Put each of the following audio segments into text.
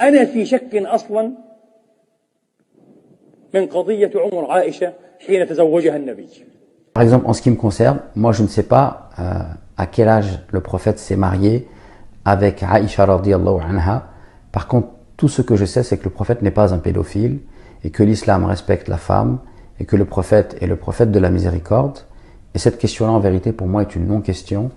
أنا في شك أصلا من قضية عمر عائشة حين تزوجها النبي. Par exemple, en ce qui me concerne, moi je ne sais pas à quel âge le prophète s'est marié avec Aïcha radiyallahu anha. Par contre, tout ce que je sais, c'est que le prophète n'est pas un pédophile et que l'islam respecte la femme et que le prophète est le prophète de la miséricorde. Et cette question-là, en vérité, pour moi, est une non-question.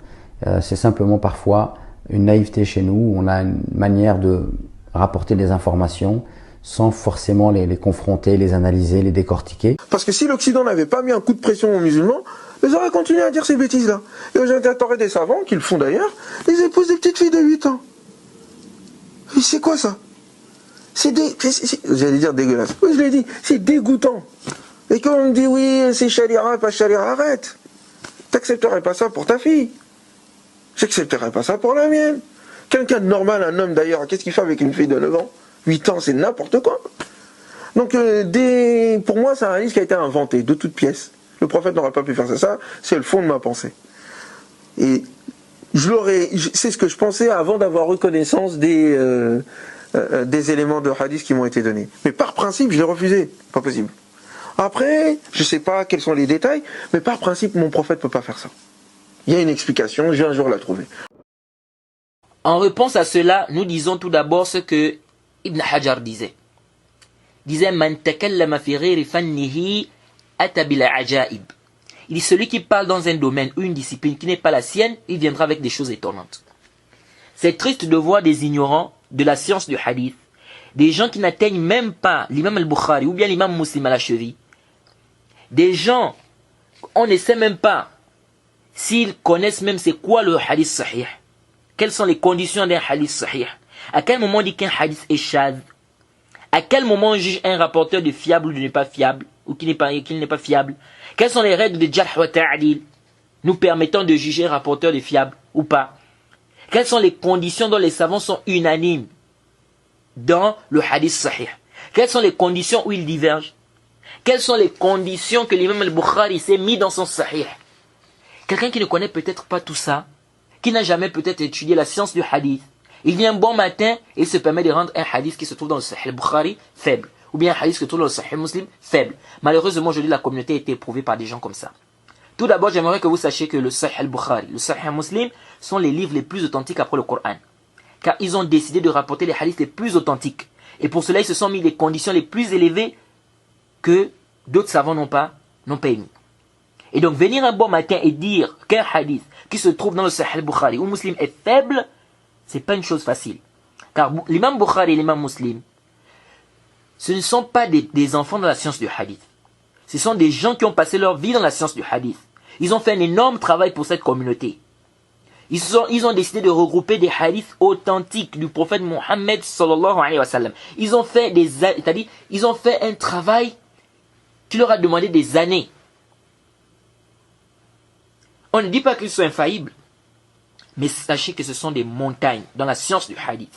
C'est simplement parfois une naïveté chez nous, où on a une manière de rapporter des informations sans forcément les confronter, les analyser, les décortiquer. Parce que si l'Occident n'avait pas mis un coup de pression aux musulmans, ils auraient continué à dire ces bêtises-là. Et j'entends des savants, qui le font d'ailleurs, ils épousent des petites filles de 8 ans. Et c'est quoi ça? J'allais dire dégueulasse. Oui, je l'ai dit, c'est dégoûtant. Et quand on me dit oui, c'est charia, pas charia, arrête. T'accepterais pas ça pour ta fille. J'accepterais pas ça pour la mienne. Quelqu'un de normal, un homme d'ailleurs, qu'est-ce qu'il fait avec une fille de 9 ans? 8 ans, c'est n'importe quoi. Donc, pour moi, c'est un hadith qui a été inventé de toutes pièces. Le prophète n'aurait pas pu faire ça, c'est le fond de ma pensée. Et c'est ce que je pensais avant d'avoir eu connaissance des éléments de hadith qui m'ont été donnés. Mais par principe, je l'ai refusé. Pas possible. Après, je ne sais pas quels sont les détails, mais par principe, mon prophète ne peut pas faire ça. Il y a une explication, je vais un jour la trouver. En réponse à cela, nous disons tout d'abord ce que Ibn Hajar disait. Il disait Man takallama fi ghayri fannihi ata bil ajaib. Il dit celui qui parle dans un domaine ou une discipline qui n'est pas la sienne, il viendra avec des choses étonnantes. C'est triste de voir des ignorants de la science du hadith, des gens qui n'atteignent même pas l'imam al-Bukhari ou bien l'imam Muslim à la cheville, des gens, on ne sait même pas s'ils connaissent même c'est quoi le hadith sahih, quelles sont les conditions d'un hadith sahih, à quel moment on dit qu'un hadith est shadh, à quel moment on juge un rapporteur de fiable ou de n'est pas fiable, ou qu'il n'est pas fiable, quelles sont les règles de jarh wa ta'dil nous permettant de juger un rapporteur de fiable ou pas, quelles sont les conditions dont les savants sont unanimes dans le hadith sahih, quelles sont les conditions où ils divergent, quelles sont les conditions que l'imam al-Bukhari s'est mis dans son sahih. Quelqu'un qui ne connaît peut-être pas tout ça, qui n'a jamais peut-être étudié la science du hadith, il vient un bon matin et il se permet de rendre un hadith qui se trouve dans le Sahih al-Bukhari faible, ou bien un hadith qui se trouve dans le Sahih Muslim faible. Malheureusement, aujourd'hui, la communauté a été éprouvée par des gens comme ça. Tout d'abord, j'aimerais que vous sachiez que le Sahih al-Bukhari, le Sahih Muslim sont les livres les plus authentiques après le Coran. Car ils ont décidé de rapporter les hadiths les plus authentiques. Et pour cela, ils se sont mis les conditions les plus élevées que d'autres savants n'ont pas émis. Et donc, venir un bon matin et dire qu'un hadith qui se trouve dans le Sahih al-Bukhari ou Muslim est faible, c'est pas une chose facile. Car l'imam Bukhari et l'imam Muslim, ce ne sont pas des enfants dans la science du hadith. Ce sont des gens qui ont passé leur vie dans la science du hadith. Ils ont fait un énorme travail pour cette communauté. Ils ont décidé de regrouper des hadiths authentiques du prophète Mohammed sallallahu alayhi wa sallam. Ils ont fait un travail qui leur a demandé des années. On ne dit pas qu'ils sont infaillibles, mais sachez que ce sont des montagnes dans la science du hadith.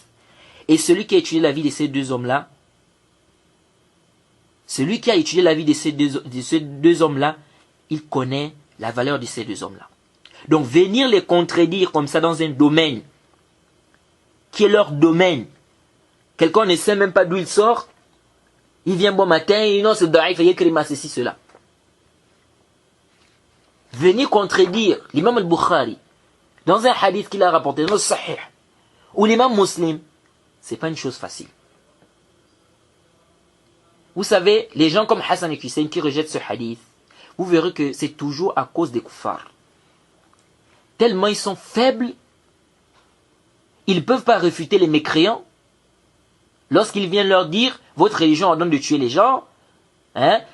Et celui qui a étudié la vie de ces deux hommes-là, il connaît la valeur de ces deux hommes-là. Donc venir les contredire comme ça dans un domaine qui est leur domaine, quelqu'un ne sait même pas d'où il sort, il vient bon matin et non c'est daïf, il écrit ceci, cela. Venir contredire l'imam al-Bukhari dans un hadith qu'il a rapporté dans le Sahih ou l'imam Muslim, c'est pas une chose facile. Vous savez, les gens comme Hassan et Hussein qui rejettent ce hadith, vous verrez que c'est toujours à cause des kuffars. Tellement ils sont faibles, ils ne peuvent pas réfuter les mécréants. Lorsqu'ils viennent leur dire, votre religion ordonne de tuer les gens,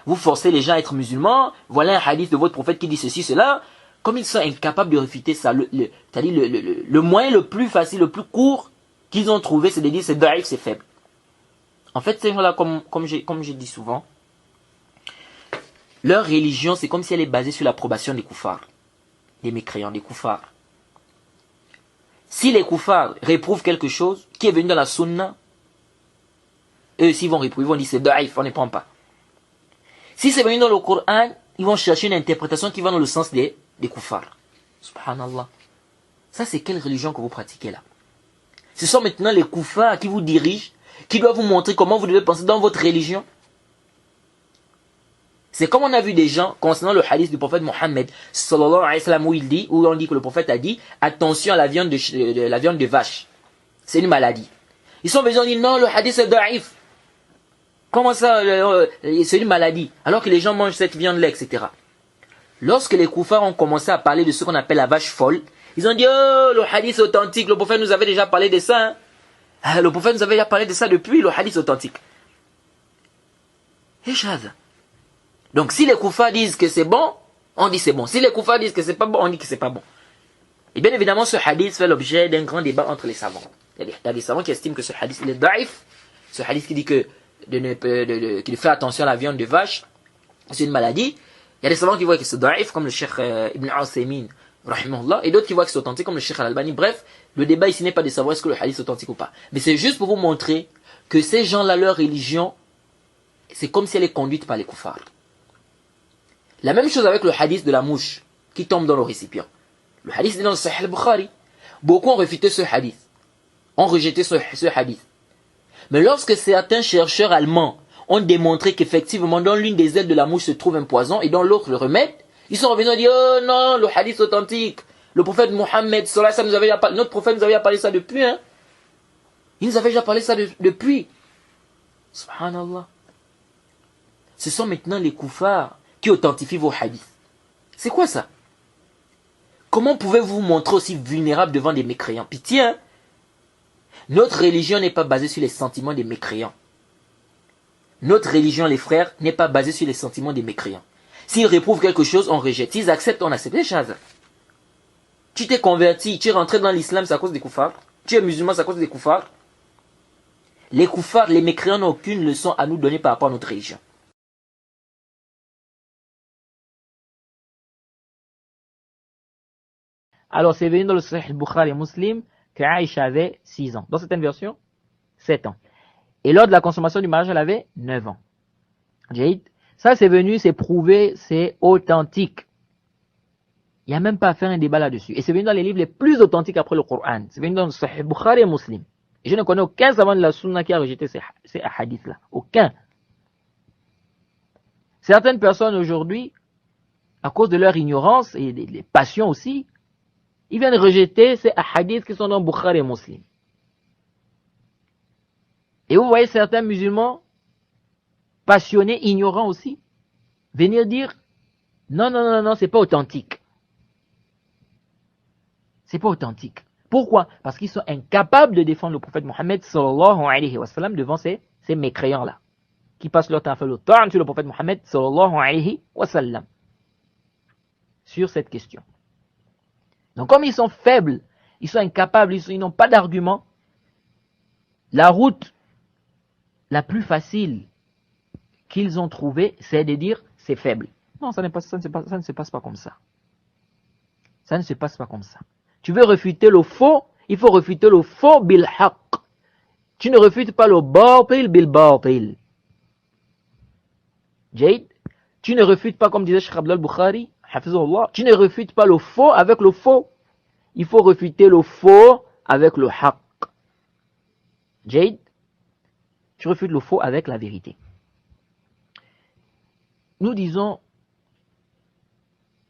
vous forcez les gens à être musulmans, voilà un hadith de votre prophète qui dit ceci, cela. Comme ils sont incapables de réfuter ça, le moyen le plus facile, le plus court qu'ils ont trouvé, c'est de dire c'est daïf, c'est faible. En fait, c'est voilà, comme je dis souvent, leur religion, c'est comme si elle est basée sur l'approbation des kuffars, des mécréants, des kuffars. Si les kuffars réprouvent quelque chose qui est venu dans la sunna, eux aussi vont réprouver, ils vont dire c'est daïf, on ne prend pas. Si c'est venu dans le Coran, ils vont chercher une interprétation qui va dans le sens des kuffars. Subhanallah. Ça, c'est quelle religion que vous pratiquez là? Ce sont maintenant les kuffars qui vous dirigent qui doit vous montrer comment vous devez penser dans votre religion. C'est comme on a vu des gens concernant le hadith du prophète Mohammed sallallahu alayhi wa sallam où on dit que le prophète a dit attention à la viande de vache. C'est une maladie. Ils sont venus dire non, le hadith est da'if. Comment ça, c'est une maladie, alors que les gens mangent cette viande-là, etc. Lorsque les koufars ont commencé à parler de ce qu'on appelle la vache folle, ils ont dit oh, le hadith est authentique, le prophète nous avait déjà parlé de ça. Hein. Le prophète nous avait déjà parlé de ça depuis, le hadith authentique. Et chaz. Donc si les koufars disent que c'est bon, on dit c'est bon. Si les koufars disent que c'est pas bon, on dit que c'est pas bon. Et bien évidemment, ce hadith fait l'objet d'un grand débat entre les savants. Il y a des savants qui estiment que ce hadith il est daif. Ce hadith qui dit que qu'il fait attention à la viande de vache, c'est une maladie. Il y a des savants qui voient que c'est daif, comme le cheikh Ibn Uthaymin, rahimahullah, et d'autres qui voient que c'est authentique, comme le cheikh Al-Albani. Bref, le débat ici n'est pas de savoir est-ce que le hadith est authentique ou pas. Mais c'est juste pour vous montrer que ces gens-là, leur religion, c'est comme si elle est conduite par les koufars. La même chose avec le hadith de la mouche qui tombe dans le récipient. Le hadith est dans le Sahih al-Bukhari. Beaucoup ont réfuté ce hadith, ont rejeté ce hadith. Mais lorsque certains chercheurs allemands ont démontré qu'effectivement dans l'une des ailes de la mouche se trouve un poison et dans l'autre le remède, ils sont revenus et dit oh non, le hadith authentique, le prophète Mohammed sallallahu alayhi wa sallam, notre prophète nous avait déjà parlé ça depuis, hein. Il nous avait déjà parlé ça depuis. Subhanallah. Ce sont maintenant les koufars qui authentifient vos hadiths. C'est quoi ça? Comment pouvez-vous vous montrer aussi vulnérable devant des mécréants? Pitié, hein? Notre religion n'est pas basée sur les sentiments des mécréants. Notre religion, les frères, n'est pas basée sur les sentiments des mécréants. S'ils réprouvent quelque chose, on rejette. S'ils acceptent, on accepte. Les choses. Tu t'es converti, tu es rentré dans l'islam, c'est à cause des koufars. Tu es musulman, c'est à cause des koufars. Les koufars, les mécréants n'ont aucune leçon à nous donner par rapport à notre religion. Alors, c'est venu dans le Sahih Bukhari et Muslim que Aïcha avait 6 ans. Dans certaines versions, 7 ans. Et lors de la consommation du mariage, elle avait 9 ans. Ça, c'est venu, c'est prouvé, c'est authentique. Il n'y a même pas à faire un débat là-dessus. Et c'est venu dans les livres les plus authentiques après le Coran. C'est venu dans le Sahih Bukhari et Muslim. Et je ne connais aucun savant de la Sunna qui a rejeté ces hadiths-là. Aucun. Certaines personnes aujourd'hui, à cause de leur ignorance et des passions aussi, ils viennent rejeter ces hadiths qui sont dans Bukhari et Muslim. Et vous voyez certains musulmans, passionnés, ignorants aussi, venir dire non, c'est pas authentique. C'est pas authentique. Pourquoi? Parce qu'ils sont incapables de défendre le prophète Mohammed sallallahu alayhi wa sallam devant ces mécréants-là, qui passent leur temps à faire le ta'an sur le prophète Mohammed sallallahu alayhi wa sallam sur cette question. Donc comme ils sont faibles, ils sont incapables, ils n'ont pas d'argument, la route la plus facile qu'ils ont trouvée, c'est de dire c'est faible. Non, ça ne se passe pas comme ça. Ça ne se passe pas comme ça. Tu veux refuter le faux, il faut refuter le faux bil haqq. Tu ne refutes pas le batil bil batil. Jade, tu ne refutes pas, comme disait Cheikh Abdel Bukhari, hafizullah, tu ne refutes pas le faux avec le faux. Il faut refuter le faux avec le haqq. Jade, tu refutes le faux avec la vérité. Nous disons,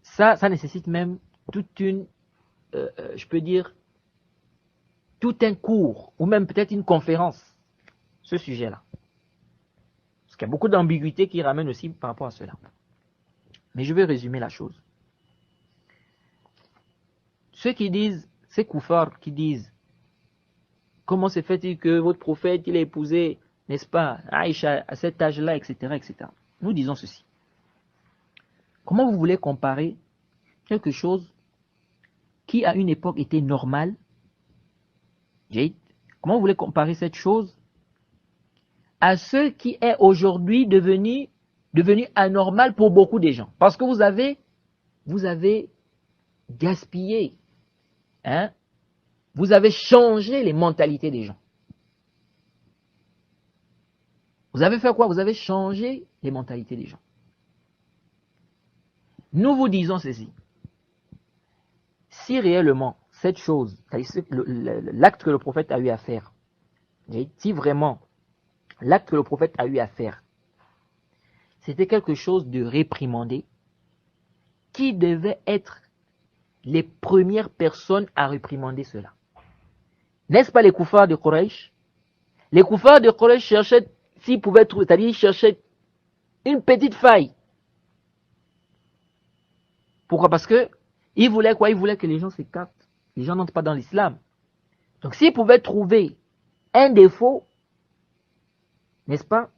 ça nécessite même toute une, je peux dire, tout un cours, ou même peut-être une conférence, ce sujet-là. Parce qu'il y a beaucoup d'ambiguïté qui ramènent aussi par rapport à cela. Mais je vais résumer la chose. Ceux qui disent, ces koufars qui disent, comment se fait-il que votre prophète, il a épousé, n'est-ce pas, Aïcha à cet âge-là, etc., etc. Nous disons ceci. Comment vous voulez comparer quelque chose qui à une époque était normal? Comment vous voulez comparer cette chose à ce qui est aujourd'hui devenu anormal pour beaucoup de gens? Parce que vous avez gaspillé, hein? Vous avez changé les mentalités des gens. Vous avez fait quoi? Vous avez changé les mentalités des gens. Nous vous disons ceci. Si réellement cette chose, l'acte que le prophète a eu à faire, si vraiment l'acte que le prophète a eu à faire, c'était quelque chose de réprimandé, qui devait être les premières personnes à réprimander cela? N'est-ce pas les koufars de Quraysh? Les koufars de Quraysh cherchaient, s'ils pouvaient trouver, c'est-à-dire ils cherchaient une petite faille. Pourquoi? Parce que ils voulaient quoi? Ils voulaient que les gens s'écartent. Les gens n'entrent pas dans l'islam. Donc s'ils pouvaient trouver un défaut, n'est-ce pas,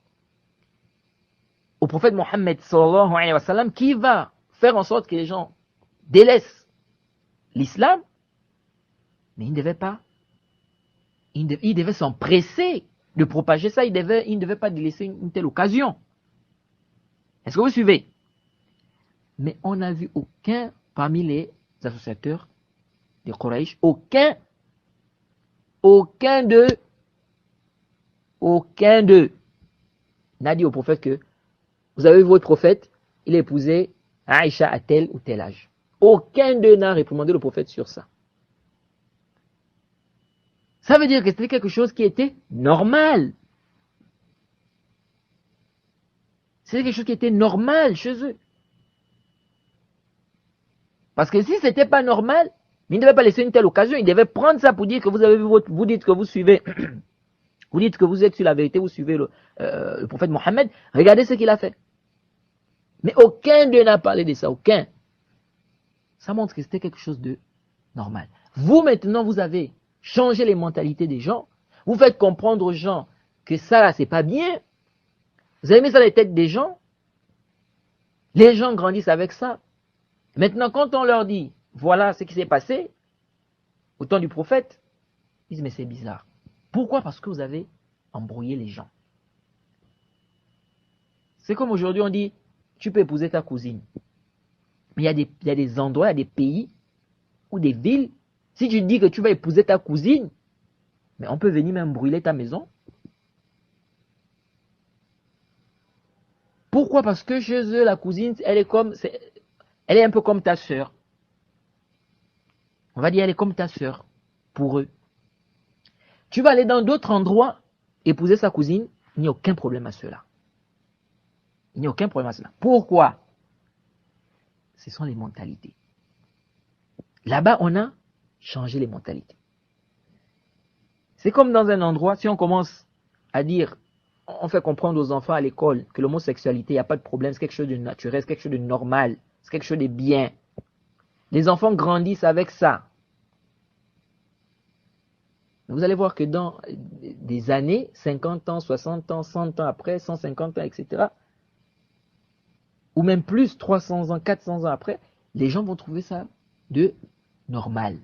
au prophète Mohammed sallallahu alayhi wa sallam, qui va faire en sorte que les gens délaissent l'islam, mais ils ne devaient pas. Ils devaient s'empresser de propager ça. Ils ne devaient pas délaisser une telle occasion. Est-ce que vous suivez? Mais on n'a vu aucun parmi les associateurs de Quraysh, aucun d'eux n'a dit au prophète que vous avez vu votre prophète, il a épousé Aïcha à tel ou tel âge. Aucun d'eux n'a réprimandé le prophète sur ça. Ça veut dire que c'était quelque chose qui était normal. C'était quelque chose qui était normal chez eux. Parce que si c'était pas normal, ils ne devaient pas laisser une telle occasion. Ils devaient prendre ça pour dire que vous avez vu vous dites que vous suivez, vous dites que vous êtes sur la vérité, vous suivez le prophète Mohammed. Regardez ce qu'il a fait. Mais aucun d'eux n'a parlé de ça, aucun. Ça montre que c'était quelque chose de normal. Vous maintenant, vous avez changé les mentalités des gens. Vous faites comprendre aux gens que ça là, c'est pas bien. Vous avez mis ça dans les têtes des gens. Les gens grandissent avec ça. Maintenant, quand on leur dit, voilà ce qui s'est passé au temps du prophète, ils disent, mais c'est bizarre. Pourquoi? Parce que vous avez embrouillé les gens. C'est comme aujourd'hui, on dit, tu peux épouser ta cousine. Mais il y a des endroits, il y a des pays ou des villes, si tu dis que tu vas épouser ta cousine, mais on peut venir même brûler ta maison. Pourquoi? Parce que chez eux, la cousine, elle est un peu comme ta sœur. On va dire, elle est comme ta sœur, pour eux. Tu vas aller dans d'autres endroits, épouser sa cousine, il n'y a aucun problème à cela. Il n'y a aucun problème à cela. Pourquoi? Ce sont les mentalités. Là-bas, on a changé les mentalités. C'est comme dans un endroit, si on commence à dire, on fait comprendre aux enfants à l'école que l'homosexualité, il n'y a pas de problème, c'est quelque chose de naturel, c'est quelque chose de normal, c'est quelque chose de bien. Les enfants grandissent avec ça. Vous allez voir que dans des années, 50 ans, 60 ans, 100 ans après, 150 ans, etc., ou même plus, 300 ans, 400 ans après, les gens vont trouver ça de normal.